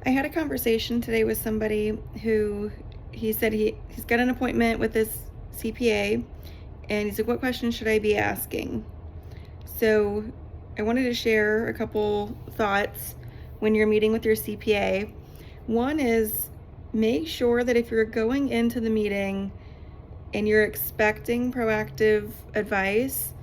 I had a conversation today with somebody who he said he's got an appointment with this CPA, and he's like, "What questions should I be asking?" So I wanted to share a couple thoughts when you're meeting with your CPA. One is, make sure that if you're going into the meeting and you're expecting proactive advice,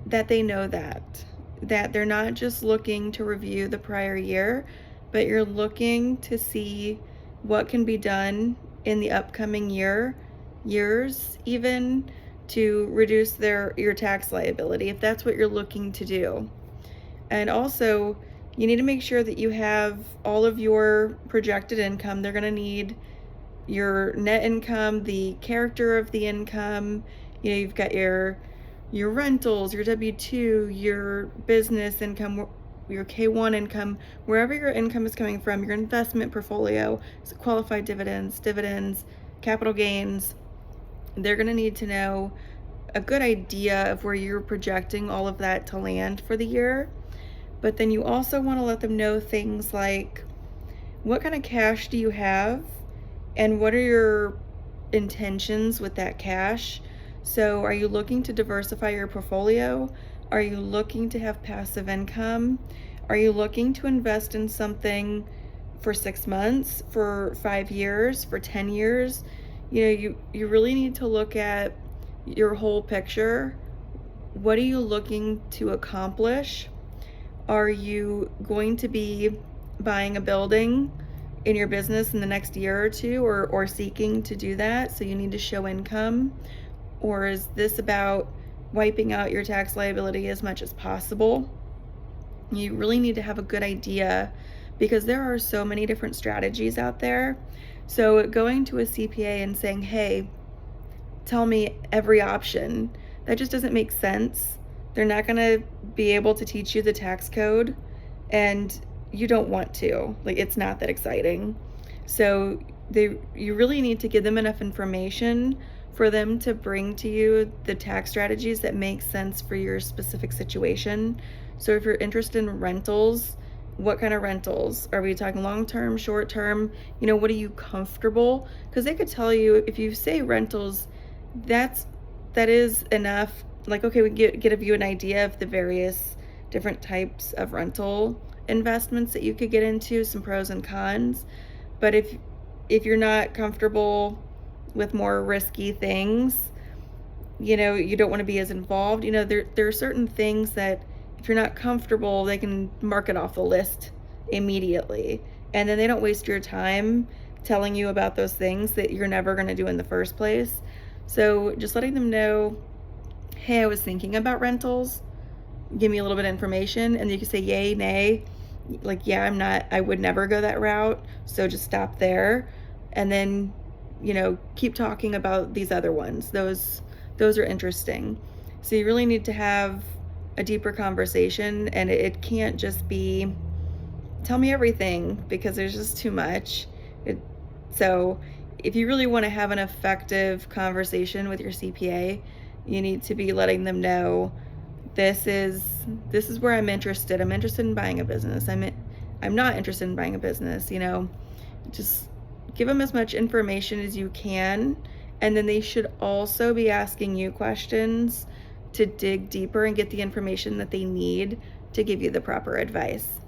that they know that they're not just looking to review the prior year, but you're looking to see what can be done in the upcoming years even, to reduce your tax liability if that's what you're looking to do. And also, you need to make sure that you have all of your projected income. They're going to need your net income, the character of the income. You've got your rentals, your W-2, your business income, your K-1 income, wherever your income is coming from, your investment portfolio, so qualified dividends, capital gains. They're going to need to know a good idea of where you're projecting all of that to land for the year. But then you also want to let them know things like, what kind of cash do you have, and what are your intentions with that cash? So are you looking to diversify your portfolio? Are you looking to have passive income? Are you looking to invest in something for 6 months, for 5 years, for 10 years? You really need to look at your whole picture. What are you looking to accomplish? Are you going to be buying a building in your business in the next year or two, or seeking to do that, so you need to show income? Or is this about wiping out your tax liability as much as possible? You really need to have a good idea, because there are so many different strategies out there. So going to a CPA and saying, "Hey, tell me every option," that just doesn't make sense. They're not going to be able to teach you the tax code, and you don't want to. Like, it's not that exciting. So you really need to give them enough information for them to bring to you the tax strategies that make sense for your specific situation. So if you're interested in rentals, what kind of rentals? Are we talking long-term, short-term? What are you comfortable? Because they could tell you, if you say rentals, that is enough. Like, okay, we give you an idea of the various different types of rental investments that you could get into, some pros and cons. But if you're not comfortable with more risky things, you don't want to be as involved. There are certain things that, if you're not comfortable, they can mark it off the list immediately, and then they don't waste your time telling you about those things that you're never going to do in the first place. So just letting them know, "Hey, I was thinking about rentals. Give me a little bit of information." And you can say yay, nay. Like, "Yeah, I would never go that route, so just stop there." And then, keep talking about these other ones. Those are interesting. So you really need to have a deeper conversation, and it can't just be, "Tell me everything," because there's just too much. So if you really want to have an effective conversation with your CPA, you need to be letting them know, this is where I'm interested. I'm interested in buying a business. I'm not interested in buying a business. Just give them as much information as you can, and then they should also be asking you questions to dig deeper and get the information that they need to give you the proper advice.